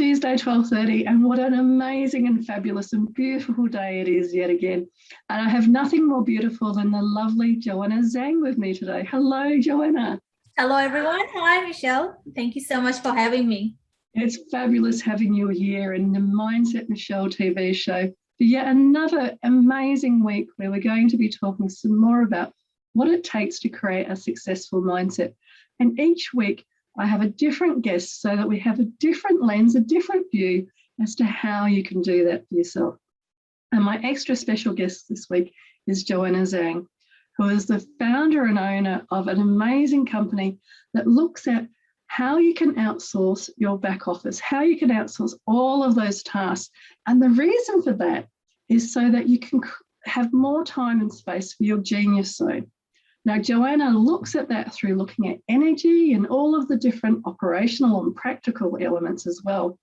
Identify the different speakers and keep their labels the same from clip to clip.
Speaker 1: Tuesday, 12:30, and what an amazing and fabulous and beautiful day it is yet again. And I have nothing more beautiful than the lovely Joanna Zhang with me today. Hello, Joanna.
Speaker 2: Hello, everyone. Hi, Michelle. Thank you so much for having me.
Speaker 1: It's fabulous having you here in the Mindset Michelle TV show for yet another amazing week where we're going to be talking some more about what it takes to create a successful mindset. And each week, I have a different guest so that we have a different lens, a different view as to how you can do that for yourself. And my extra special guest this week is Joanna Zhang, who is the founder and owner of an amazing company that looks at how you can outsource your back office, how you can outsource all of those tasks. And the reason for that is so that you can have more time and space for your genius zone. Now, Joanna looks at that through looking at energy and all of the different operational and practical elements as well.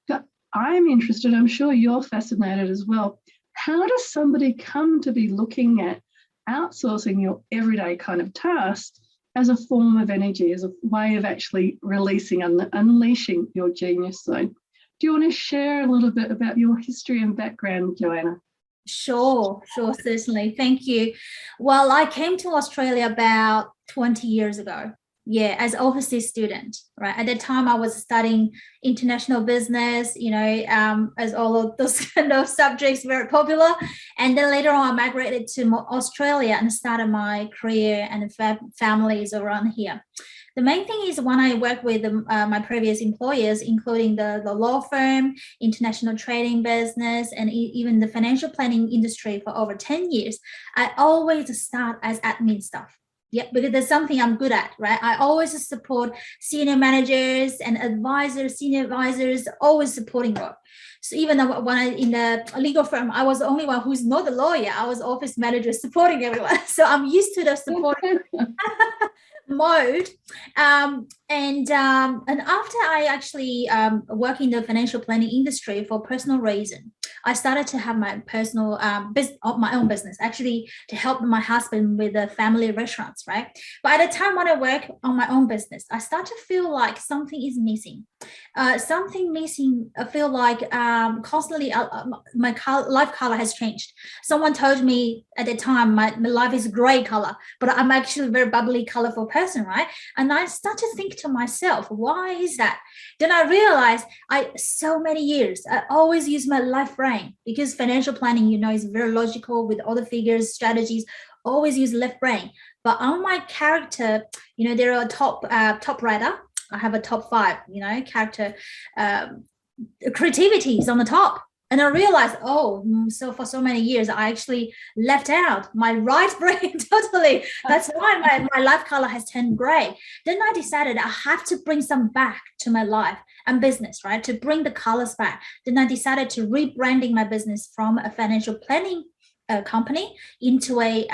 Speaker 1: But I'm interested, I'm sure you're fascinated as well. How does somebody come to be looking at outsourcing your everyday kind of tasks as a form of energy, as a way of actually releasing and unleashing your genius zone? Do you want to share a little bit about your history and background, Joanna?
Speaker 2: Sure, certainly. Thank you. Well, I came to Australia about 20 years ago. Yeah, as overseas student, right? At the time, I was studying international business, as all of those kind of subjects very popular. And then later on, I migrated to Australia and started my career and families around here. The main thing is when I work with my previous employers, including the law firm, international trading business, and even the financial planning industry for over 10 years, I always start as admin staff. Yeah, because there's something I'm good at, right? I always support senior managers and senior advisors, always supporting work. So even though when I in the legal firm, I was the only one who's not a lawyer. I was office manager supporting everyone. So I'm used to the support mode. And after I actually work in the financial planning industry for personal reason, I started to have my personal my own business, actually, to help my husband with the family restaurants, right? But at the time when I work on my own business, I start to feel like something is missing. I feel like constantly my life color has changed. Someone told me at the time my life is gray color, but I'm actually a very bubbly, colorful person, right? And I start to think to myself, why is that? Then I realized so many years, I always use my left brain, because financial planning, is very logical with all the figures, strategies, always use left brain. But on my character, there are top writer. I have a top 5, character, creativity is on the top. And I realized, so for so many years, I actually left out my right brain totally. That's why my life color has turned gray. Then I decided I have to bring some back to my life and business, right? To bring the colors back. Then I decided to rebranding my business from a financial planning company into a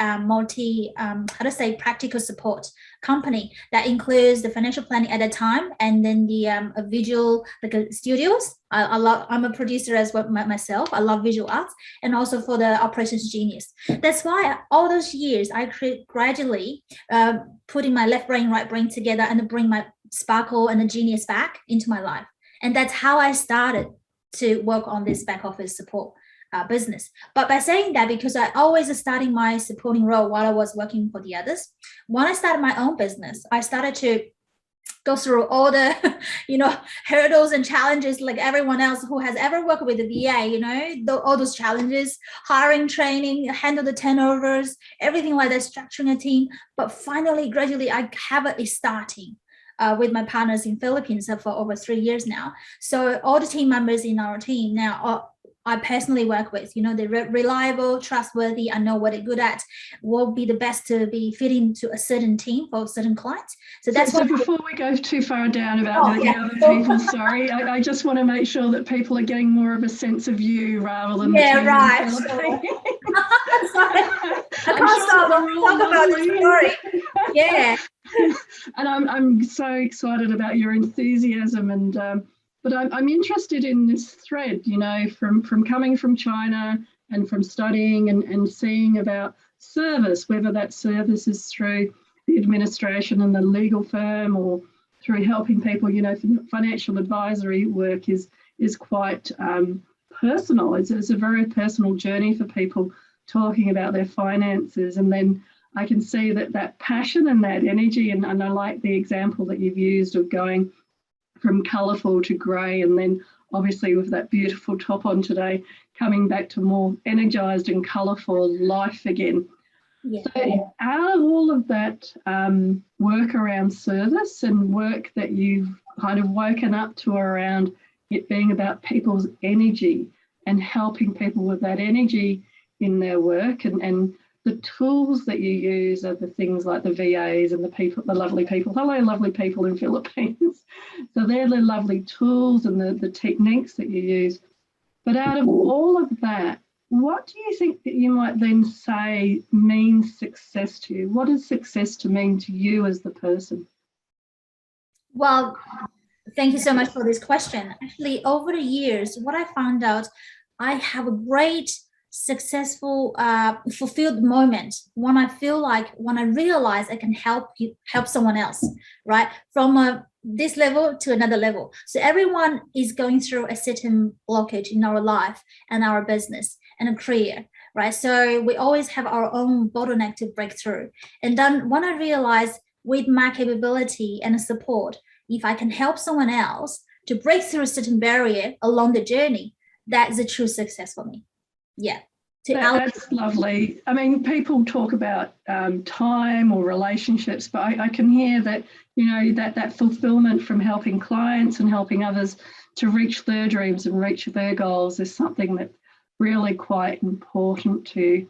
Speaker 2: practical support company that includes the financial planning at the time, and then the visual studios. I'm a producer as well myself. I love visual arts, and also for the operations genius. That's why all those years I gradually putting my left brain, right brain together and bring my sparkle and the genius back into my life. And that's how I started to work on this back office support business. But by saying that, because I always starting my supporting role while I was working for the others, when I started my own business, I started to go through all the hurdles and challenges like everyone else who has ever worked with a VA, all those challenges, hiring, training, handle the turnovers, everything like that, structuring a team. But finally, gradually, I have it starting with my partners in Philippines for over 3 years now. So all the team members in our team now I personally work with, they're reliable, trustworthy. I know what they're good at, what will be the best to be fitting to a certain team for certain clients. So that's
Speaker 1: so before we go too far down about the other people, sorry, I just want to make sure that people are getting more of a sense of you rather than the team.
Speaker 2: Right. Sorry. I can't stop talking about this story. Yeah.
Speaker 1: And I'm so excited about your enthusiasm and but I'm interested in this thread, from coming from China and from studying and seeing about service, whether that service is through the administration and the legal firm or through helping people, financial advisory work is is quite personal. It's a very personal journey for people talking about their finances. And then I can see that passion and that energy, and I like the example that you've used of going from colourful to grey, and then obviously with that beautiful top on today, coming back to more energised and colourful life again.
Speaker 2: Yeah.
Speaker 1: So out of all of that work around service and work that you've kind of woken up to around it being about people's energy and helping people with that energy in their work, and the tools that you use are the things like the VAs and the people, the lovely people. Hello, lovely people in Philippines. So they're the lovely tools and the techniques that you use. But out of all of that, what do you think that you might then say means success to you? What does success to mean to you as the person?
Speaker 2: Well, thank you so much for this question. Actually, over the years, what I found out, I have a great, successful, fulfilled moment when I realize I can help someone else, right? From this level to another level. So everyone is going through a certain blockage in our life and our business and a career, right? So we always have our own bottleneck to break through. And then when I realize with my capability and support, if I can help someone else to break through a certain barrier along the journey, that is a true success for me. Yeah.
Speaker 1: That's lovely. I mean, people talk about time or relationships, but I can hear that, you know, that fulfillment from helping clients and helping others to reach their dreams and reach their goals is something that's really quite important to.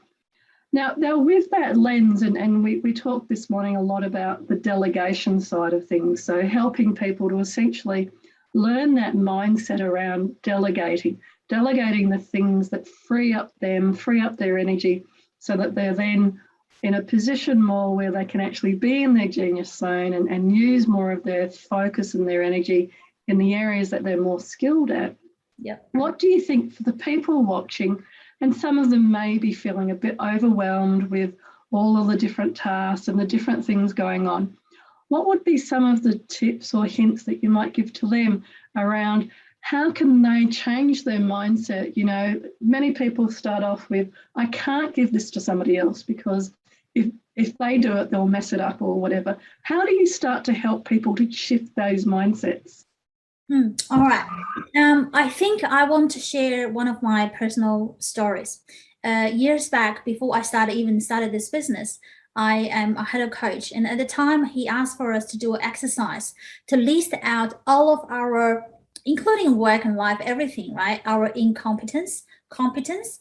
Speaker 1: Now with that lens, and we talked this morning a lot about the delegation side of things, so helping people to essentially learn that mindset around delegating the things that free up their energy, so that they're then in a position more where they can actually be in their genius zone and use more of their focus and their energy in the areas that they're more skilled at.
Speaker 2: Yeah.
Speaker 1: What do you think for the people watching, and some of them may be feeling a bit overwhelmed with all of the different tasks and the different things going on, what would be some of the tips or hints that you might give to them around how can they change their mindset? You know, many people start off with, I can't give this to somebody else because if they do it, they'll mess it up or whatever. How do you start to help people to shift those mindsets?
Speaker 2: All right. I think I want to share one of my personal stories. Years back, before I started this business, I had a coach, and at the time he asked for us to do an exercise to list out all of our, including work and life, everything, right? Our incompetence, competence,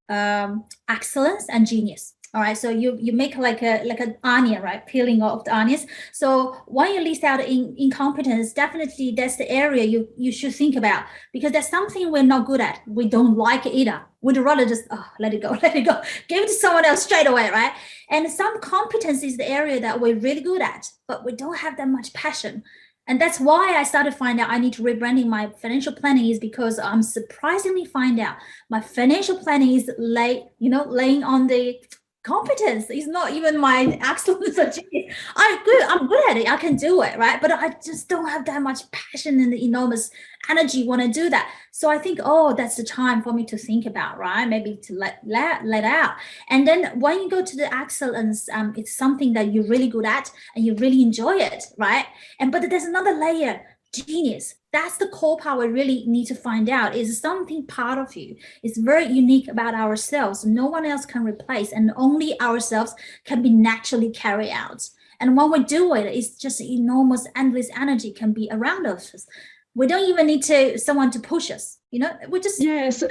Speaker 2: excellence, and genius. All right, so you make like an onion, right? Peeling off the onions. So when you list out incompetence, definitely that's the area you should think about, because that's something we're not good at. We don't like it either. We'd rather just let it go, give it to someone else straight away, right? And some competence is the area that we're really good at, but we don't have that much passion. And that's why I started finding out I need to rebranding my financial planning, is because I'm surprisingly find out my financial planning is laying on the competence. Is not even my excellence or genius. I'm good at it. I can do it, right? But I just don't have that much passion and the enormous energy want to do that. So I think, that's the time for me to think about, right? Maybe to let out. And then when you go to the excellence, it's something that you're really good at and you really enjoy it, right? But there's another layer, genius. That's the core part we really need to find out. Is something part of you. It's very unique about ourselves. No one else can replace, and only ourselves can be naturally carried out. And when we do it, it's just enormous, endless energy can be around us. We don't even need someone to push us. We just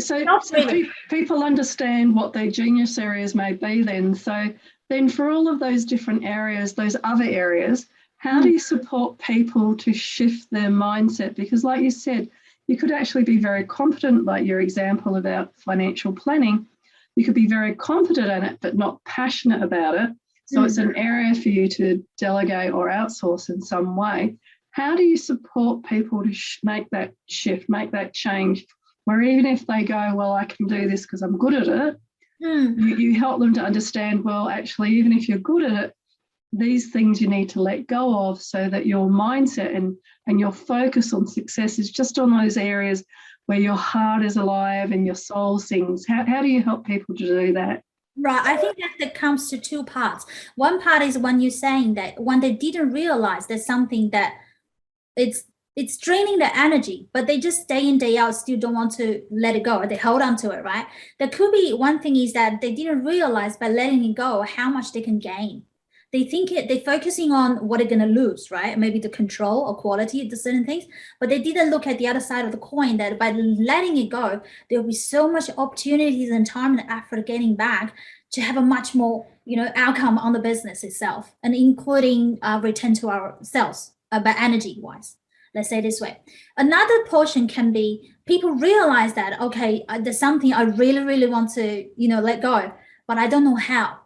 Speaker 1: so people understand what their genius areas may be. Then for all of those different areas, those other areas, how do you support people to shift their mindset? Because like you said, you could actually be very competent, like your example about financial planning. You could be very competent at it, but not passionate about it. So it's an area for you to delegate or outsource in some way. How do you support people to make that shift, make that change, where even if they go, well, I can do this because I'm good at it, you help them to understand, well, actually, even if you're good at it, these things you need to let go of, so that your mindset and your focus on success is just on those areas where your heart is alive and your soul sings? How do you help people to do that?
Speaker 2: Right. I think that comes to two parts. One part is when you're saying that when they didn't realize there's something that it's draining their energy, but they just day in, day out still don't want to let it go. They hold on to it, right? There could be one thing is that they didn't realize by letting it go how much they can gain. They think they're focusing on what they're going to lose, right? Maybe the control or quality of the certain things, but they didn't look at the other side of the coin that by letting it go, there'll be so much opportunities and time and effort getting back to have a much more, outcome on the business itself, and including return to our sales, but energy wise. Let's say this way. Another portion can be people realize that, okay, there's something I really, really want to, let go, but I don't know how.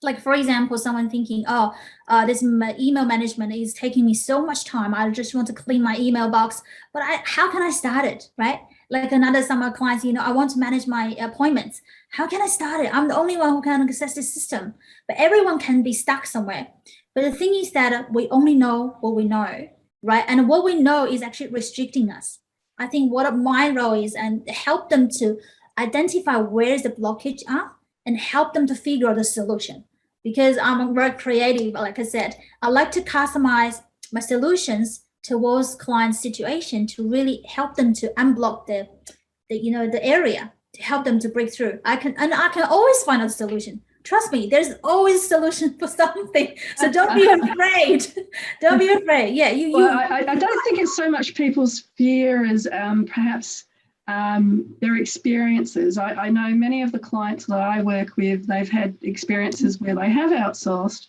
Speaker 2: Like, for example, someone thinking, this email management is taking me so much time. I just want to clean my email box, but how can I start it, right? Like some of our clients, I want to manage my appointments. How can I start it? I'm the only one who can access this system, but everyone can be stuck somewhere. But the thing is that we only know what we know, right? And what we know is actually restricting us. I think what my role is and help them to identify where is the blockage are and help them to figure out the solution. Because I'm very creative, like I said, I like to customize my solutions towards client situation to really help them to unblock the area, to help them to break through. I can always find a solution. Trust me, there's always a solution for something. So don't be afraid. Don't be afraid. Yeah,
Speaker 1: I don't think it's so much people's fear as perhaps their experiences. I know many of the clients that I work with, they've had experiences where they have outsourced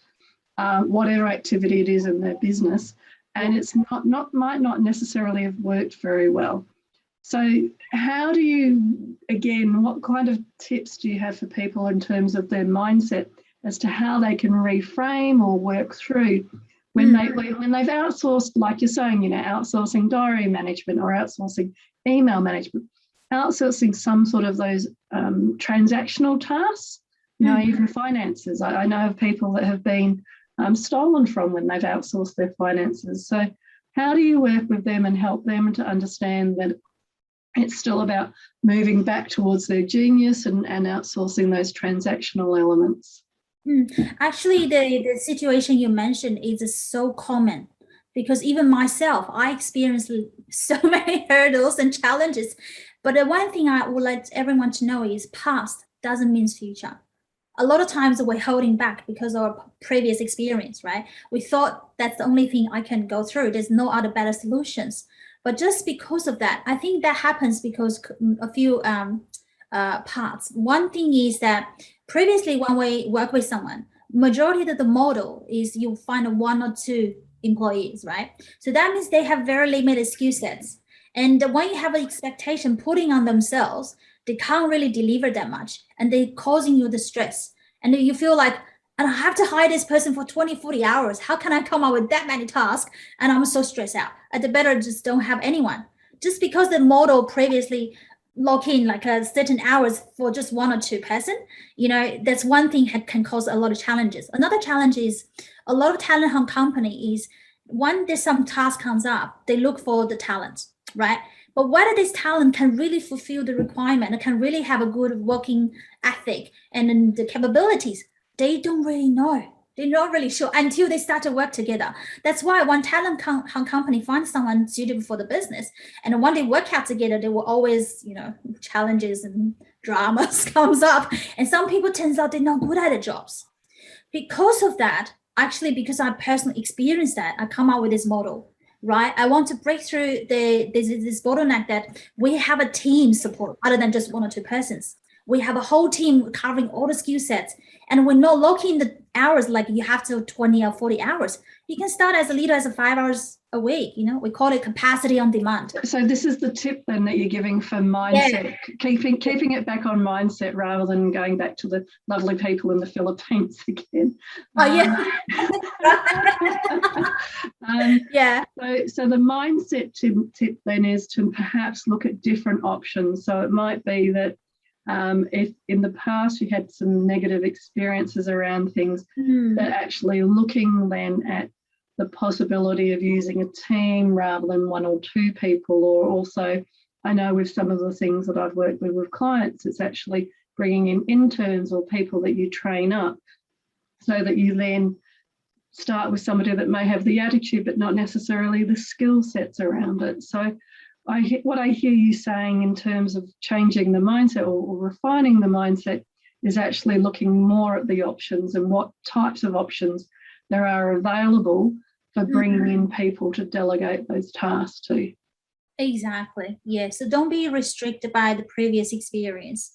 Speaker 1: whatever activity it is in their business, and it's might not necessarily have worked very well. So how do you, again, what kind of tips do you have for people in terms of their mindset as to how they can reframe or work through when they've outsourced, like you're saying, outsourcing diary management or outsourcing email management, outsourcing some sort of those transactional tasks, even finances. I know of people that have been stolen from when they've outsourced their finances. So how do you work with them and help them to understand that it's still about moving back towards their genius and outsourcing those transactional elements?
Speaker 2: Actually, the situation you mentioned is so common, because even myself, I experienced so many hurdles and challenges. But the one thing I would like everyone to know is past doesn't mean future. A lot of times we're holding back because of our previous experience, right? We thought that's the only thing I can go through. There's no other better solutions. But just because of that, I think that happens because a few parts. One thing is that previously when we work with someone, majority of the model is you find one or two employees, right? So that means they have very limited skill sets. And when you have an expectation putting on themselves, they can't really deliver that much, and they're causing you the stress. And you feel like, and I have to hire this person for 20, 40 hours. How can I come up with that many tasks? And I'm so stressed out. I'd better just don't have anyone. Just because the model previously lock in like a certain hours for just one or two person, that's one thing that can cause a lot of challenges. Another challenge is a lot of talent on company is when there's some task comes up, they look for the talent, right? But whether this talent can really fulfill the requirement and can really have a good working ethic and the capabilities, they don't really know. They're not really sure until they start to work together. That's why when talent company finds someone suitable for the business, and when they work out together, there will always, challenges and dramas comes up. And some people turns out they're not good at their jobs. Because of that, actually, because I personally experienced that, I come out with this model. Right, I want to break through this bottleneck that we have a team support other than just one or two persons. We have a whole team covering all the skill sets, and we're not locking the hours like you have to 20 or 40 hours. You can start as a leader as a 5 hours a week. We call it capacity on demand.
Speaker 1: So this is the tip then that you're giving for mindset, keeping it back on mindset rather than going back to the lovely people in the Philippines again.
Speaker 2: Oh yeah.
Speaker 1: So the mindset tip then is to perhaps look at different options. So it might be that if in the past you had some negative experiences around things, that actually looking then at the possibility of using a team rather than one or two people, or also I know with some of the things that I've worked with clients, it's actually bringing in interns or people that you train up so that you then start with somebody that may have the attitude but not necessarily the skill sets around it. So what I hear you saying in terms of changing the mindset or refining the mindset is actually looking more at the options and what types of options there are available for bringing in people to delegate those tasks to.
Speaker 2: Exactly. Yeah. So don't be restricted by the previous experience.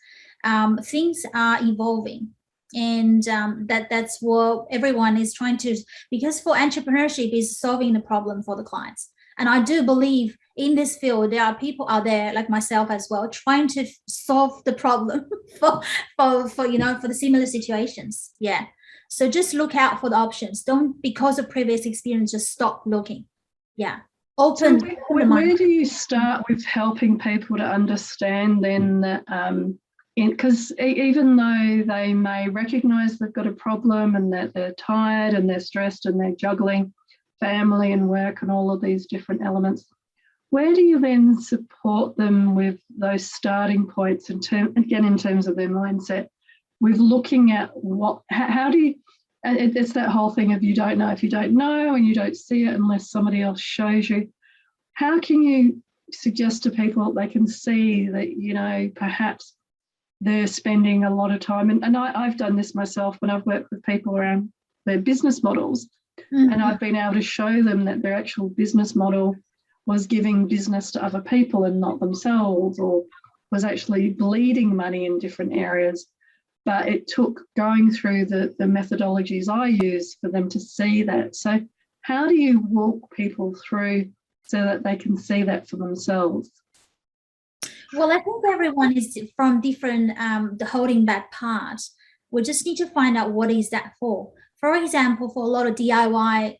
Speaker 2: Things are evolving. And that's what everyone is trying to, because for entrepreneurship is solving the problem for the clients. And I do believe in this field, there are people out there like myself as well, trying to solve the problem for the similar situations. Yeah. So just look out for the options. Don't, because of previous experience, just stop looking. Yeah. Open.
Speaker 1: So where do you start with helping people to understand then that, because even though they may recognise they've got a problem and that they're tired and they're stressed and they're juggling family and work and all of these different elements, where do you then support them with those starting points in terms of their mindset, with looking at how do you, it's that whole thing of you don't know if you don't know and you don't see it unless somebody else shows you. How can you suggest to people that they can see that, perhaps they're spending a lot of time, and I've done this myself when I've worked with people around their business models, and I've been able to show them that their actual business model was giving business to other people and not themselves, or was actually bleeding money in different areas. But it took going through the methodologies I use for them to see that. So how do you walk people through so that they can see that for themselves?
Speaker 2: Well, I think everyone is from different, the holding back part. We just need to find out what is that for. For example, for a lot of DIY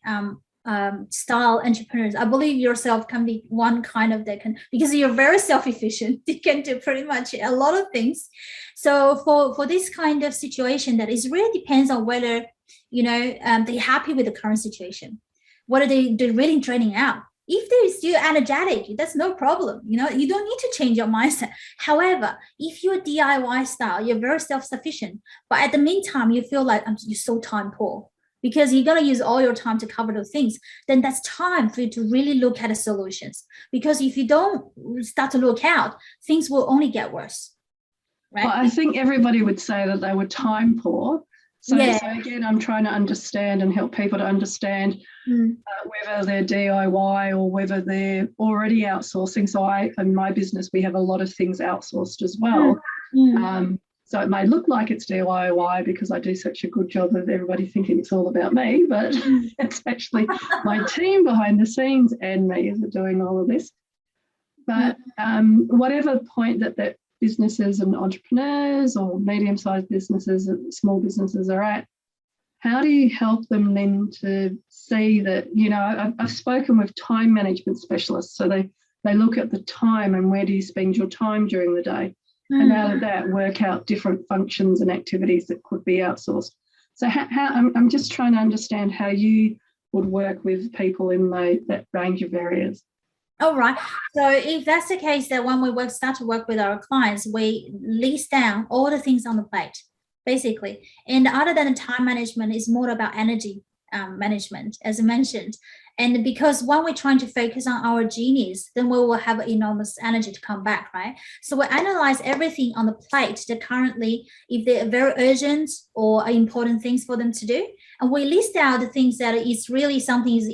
Speaker 2: style entrepreneurs, I believe yourself can be one kind of that can, because you're very self-efficient, you can do pretty much a lot of things. So for this kind of situation, that is really depends on whether, they're happy with the current situation, whether they're really draining out. If they're still energetic, that's no problem. You don't need to change your mindset. However, if you're DIY style, you're very self-sufficient, but at the meantime, you feel like you're so time poor because you're going to use all your time to cover those things, then that's time for you to really look at the solutions. Because if you don't start to look out, things will only get worse. Right?
Speaker 1: Well, I think everybody would say that they were time poor. So again, I'm trying to understand and help people to understand whether they're DIY or whether they're already outsourcing. So in my business, we have a lot of things outsourced as well. So it may look like it's DIY because I do such a good job of everybody thinking it's all about me, but it's actually my team behind the scenes and me is doing all of this. But whatever point that businesses and entrepreneurs or medium-sized businesses, small businesses are at, how do you help them then to see that, I've spoken with time management specialists, so they look at the time and where do you spend your time during the day, and out of that work out different functions and activities that could be outsourced. So I'm just trying to understand how you would work with people in that range of areas.
Speaker 2: All right. So if that's the case, that when we start to work with our clients, we list down all the things on the plate, basically. And other than the time management, it's more about energy management, as I mentioned. And because when we're trying to focus on our genius, then we will have enormous energy to come back, right? So we analyze everything on the plate that currently, if they're very urgent or important things for them to do, and we list out the things that is really something is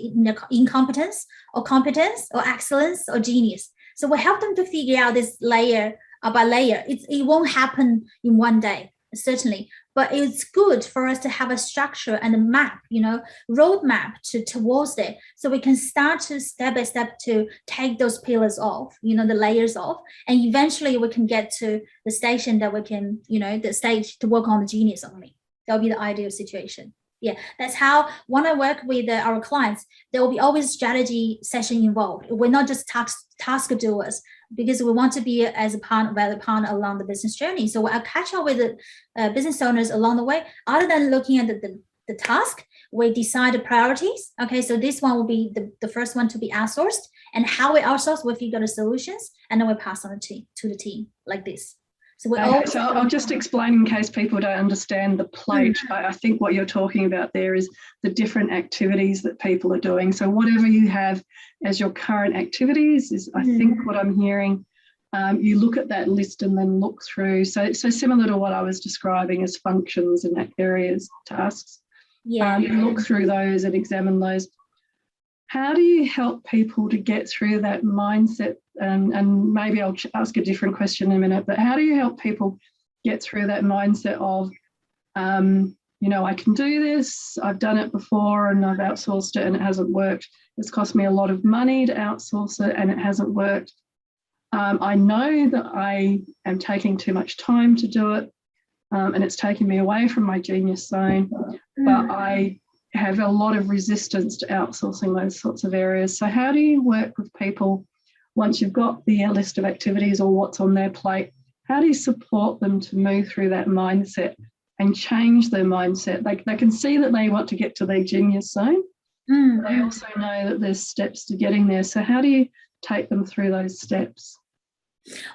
Speaker 2: incompetence or competence or excellence or genius. So we help them to figure out this layer by layer. It won't happen in one day, certainly, but it's good for us to have a structure and a map, roadmap towards it, so we can start to step by step to take those pillars off, the layers off, and eventually we can get to the station that we can, the stage to work on the genius only. That'll be the ideal situation. Yeah, that's how when I work with our clients, there will be always strategy session involved. We're not just task doers, because we want to be as a partner along the business journey. So I'll catch up with the business owners along the way. Other than looking at the task, we decide the priorities. Okay, so this one will be the first one to be outsourced, and how we outsource, we figure the solutions, and then we pass on to the team like this. So we
Speaker 1: so I'll just explain in case people don't understand the plate. I think what you're talking about there is the different activities that people are doing. So whatever you have as your current activities is, I think what I'm hearing, you look at that list and then look through. So similar to what I was describing as functions and areas, tasks.
Speaker 2: Yeah.
Speaker 1: You look through those and examine those. How do you help people to get through that mindset? And maybe I'll ask a different question in a minute, but how do you help people get through that mindset of, you know, I can do this, I've done it before and I've outsourced it and it hasn't worked. It's cost me a lot of money to outsource it and it hasn't worked. I know that I am taking too much time to do it and it's taking me away from my genius zone, but I have a lot of resistance to outsourcing those sorts of areas. So how do you work with people once you've got the list of activities or what's on their plate? How do you support them to move through that mindset and change their mindset? They can see that they want to get to their genius zone. They also know that there's steps to getting there. So how do you take them through those steps?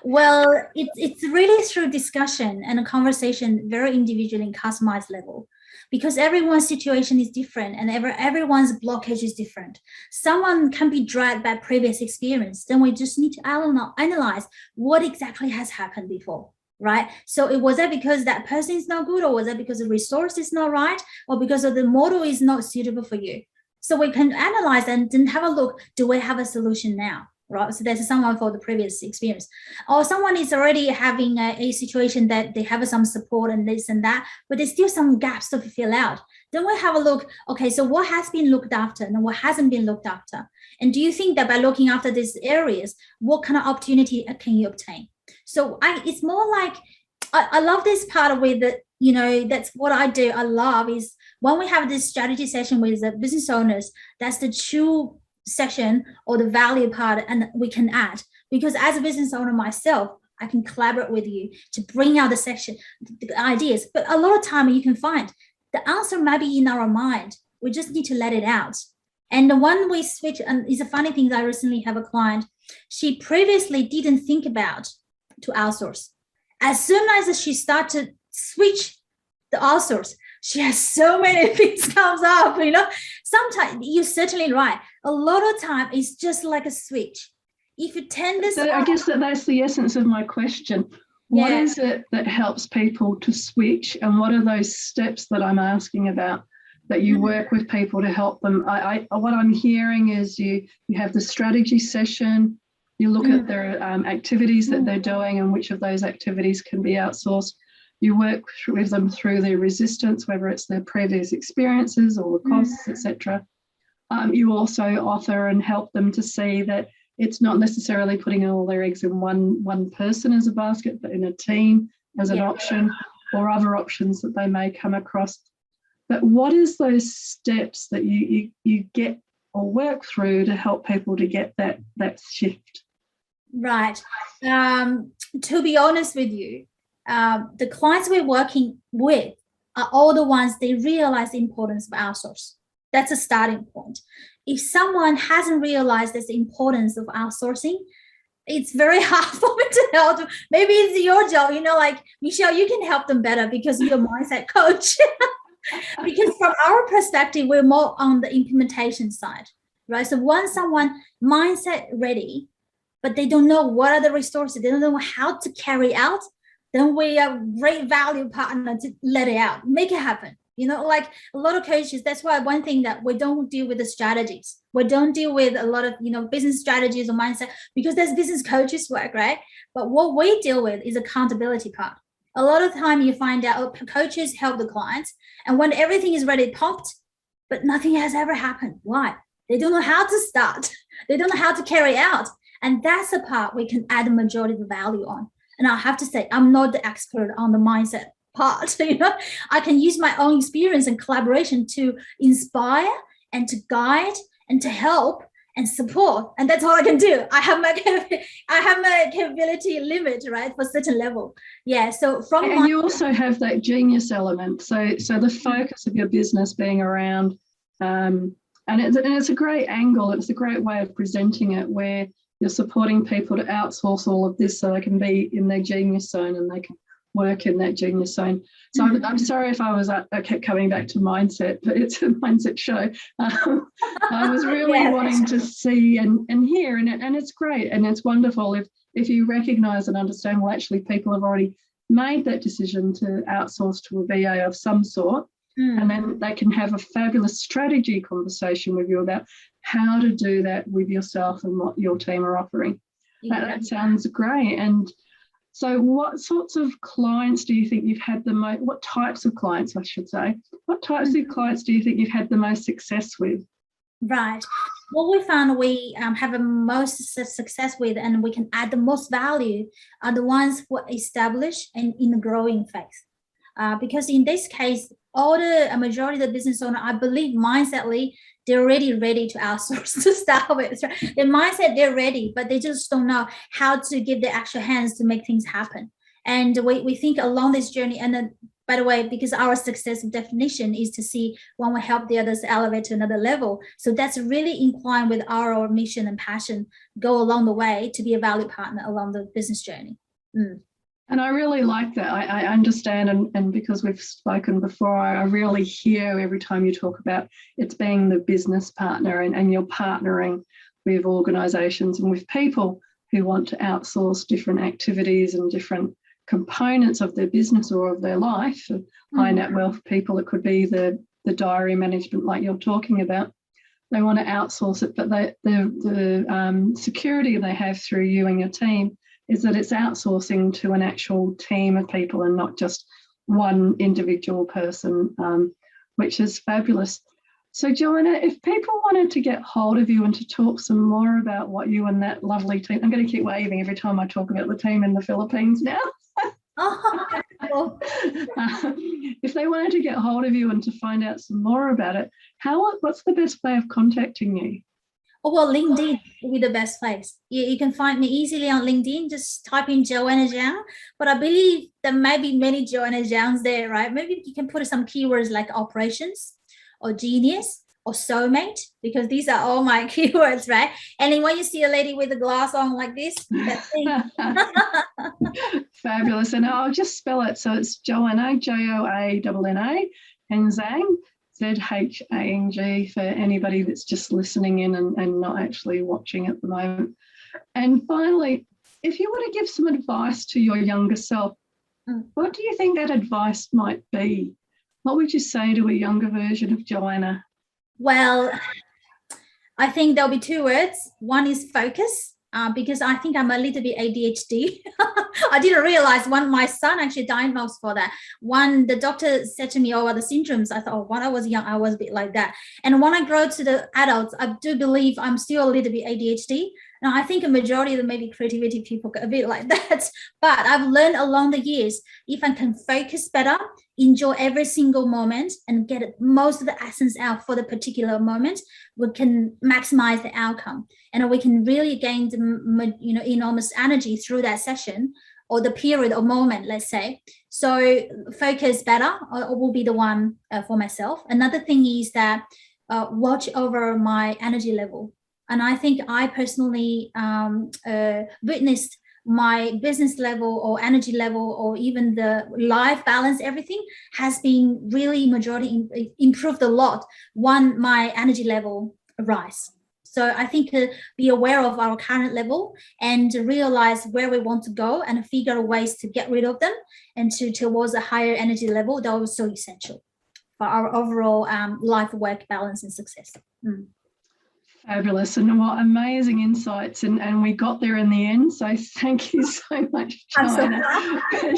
Speaker 2: Well, it's really through discussion and a conversation, very individual and customized level, because everyone's situation is different and everyone's blockage is different. Someone can be dragged by previous experience. Then we just need to analyze what exactly has happened before, right? So was that because that person is not good, or was that because the resource is not right, or because of the model is not suitable for you? So we can analyze and then have a look, do we have a solution now? Right, so there's someone for the previous experience, or someone is already having a situation that they have some support and this and that, but there's still some gaps to fill out. Then we have a look, okay, so what has been looked after and what hasn't been looked after? And do you think that by looking after these areas, what kind of opportunity can you obtain? So it's more like, I love this part with the, you know, that's what I do. I love is when we have this strategy session with the business owners, that's the true session or the value part, and we can add, because as a business owner myself, I can collaborate with you to bring out the ideas. But a lot of time you can find the answer might be in our mind. We just need to let it out. And the one we switch, and it's a funny thing that I recently have a client, she previously didn't think about to outsource. As soon as she started to switch the outsource, she has so many things comes up, you know. Sometimes you're certainly right. A lot of time it's just like a switch. If you turn this
Speaker 1: so I guess that's the essence of my question. What is it that helps people to switch, and what are those steps that I'm asking about that you work with people to help them? What I'm hearing is you have the strategy session, you look at their activities that they're doing and which of those activities can be outsourced. You work with them through their resistance, whether it's their previous experiences or the costs, etc. You also offer and help them to see that it's not necessarily putting all their eggs in one person as a basket, but in a team as an option, or other options that they may come across. But what is those steps that you get or work through to help people to get that shift?
Speaker 2: Right. To be honest with you, the clients we're working with are all the ones they realize the importance of outsource. That's a starting point. If someone hasn't realized the importance of outsourcing, it's very hard for me to help them. Maybe it's your job, you know, like Michele, you can help them better because you're a mindset coach. Because from our perspective, we're more on the implementation side, right? So once someone mindset ready, but they don't know what are the resources, they don't know how to carry out, then we are great value partner to let it out, make it happen. You know, like a lot of coaches, that's why one thing that we don't deal with the strategies. We don't deal with a lot of, you know, business strategies or mindset, because there's business coaches work, right? But what we deal with is accountability part. A lot of time you find out coaches help the clients, and when everything is ready, pumped, but nothing has ever happened. Why? They don't know how to start. They don't know how to carry out. And that's the part we can add the majority of the value on. And I have to say, I'm not the expert on the mindset part. You know, I can use my own experience and collaboration to inspire and to guide and to help and support, and that's all I can do. I have my capability limit, right, for certain level. Yeah. So from
Speaker 1: you also have that genius element. So the focus of your business being around And it's a great angle. It's a great way of presenting it, where you're supporting people to outsource all of this so they can be in their genius zone and they can work in that genius zone. So I'm sorry if I kept coming back to mindset, but it's a mindset show. I was really wanting to see and hear, and it's great and it's wonderful if you recognise and understand, well, actually people have already made that decision to outsource to a VA of some sort. And then they can have a fabulous strategy conversation with you about how to do that with yourself and what your team are offering. That sounds great. And so what sorts of clients do you think you've had the most, what types of clients, I should say, what types of clients do you think you've had the most success with?
Speaker 2: Right. What we found we have the most success with, and we can add the most value, are the ones who are established and in the growing phase. Because in this case, a majority of the business owner, I believe mindsetly, they're already ready to outsource to start with. Their mindset, they're ready, but they just don't know how to give their extra hands to make things happen. And we think along this journey, and then, by the way, because our success definition is to see one will help the others elevate to another level. So that's really inclined with our mission and passion, go along the way to be a valued partner along the business journey.
Speaker 1: And I really like that. I understand, and because we've spoken before, I really hear every time you talk about it's being the business partner, and you're partnering with organisations and with people who want to outsource different activities and different components of their business or of their life. High net wealth people, it could be the diary management like you're talking about. They want to outsource it, but the security they have through you and your team is that it's outsourcing to an actual team of people and not just one individual person, which is fabulous. So, Joanna, if people wanted to get hold of you and to talk some more about what you and that lovely team, I'm going to keep waving every time I talk about the team in the Philippines now. If they wanted to get hold of you and to find out some more about it, what's the best way of contacting you?
Speaker 2: Oh, well, LinkedIn will be the best place. You can find me easily on LinkedIn. Just type in Joanna Zhang. But I believe there may be many Joanna Zhangs there, right? Maybe you can put some keywords like operations or genius or soulmate, because these are all my keywords, right? And then when you see a lady with a glass on like this, that's me.
Speaker 1: Fabulous. And I'll just spell it. So it's Joanna, Joanna, and Zhang, Zhang, for anybody that's just listening in and not actually watching at the moment. And finally, if you were to give some advice to your younger self, what do you think that advice might be? What would you say to a younger version of Joanna?
Speaker 2: Well, I think there'll be two words. One is focus, because I think I'm a little bit ADHD. I didn't realize my son actually diagnosed for that. The doctor said to me, oh, the syndromes. I thought, when I was young, I was a bit like that. And when I grow to the adults, I do believe I'm still a little bit ADHD. Now, I think a majority of the maybe creativity people get a bit like that. But I've learned along the years, if I can focus better, enjoy every single moment and get most of the essence out for the particular moment, we can maximize the outcome. And we can really gain the enormous energy through that session or the period or moment, let's say. So focus better will be the one for myself. Another thing is that watch over my energy level. And I think I personally witnessed my business level or energy level or even the life balance, everything has been really majority improved a lot when my energy level rise. So I think to be aware of our current level and to realize where we want to go and figure ways to get rid of them and towards a higher energy level, that was so essential for our overall life work balance and success.
Speaker 1: Fabulous, and what amazing insights, and we got there in the end, so thank you so much, Joanna, for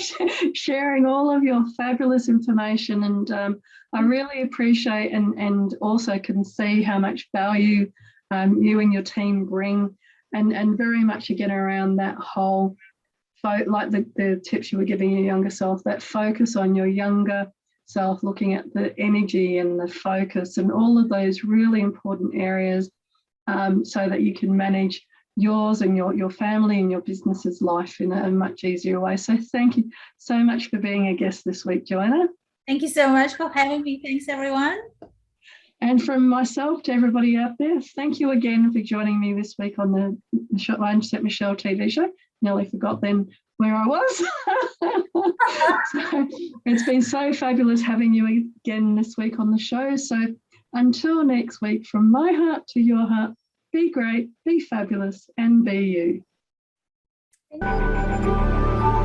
Speaker 1: sharing all of your fabulous information. And I really appreciate and also can see how much value you and your team bring, and very much again around that whole like the tips you were giving your younger self, that focus on your younger self, looking at the energy and the focus and all of those really important areas, so that you can manage yours and your family and your business's life in a much easier way. So thank you so much for being a guest this week, Joanna.
Speaker 2: Thank you so much for having me. Thanks, everyone.
Speaker 1: And from myself to everybody out there, thank you again for joining me this week on the Mindset Michelle TV show. Nearly forgot then where I was. So it's been so fabulous having you again this week on the show. So until next week, from my heart to your heart, be great, be fabulous, and be you.
Speaker 2: Thank you.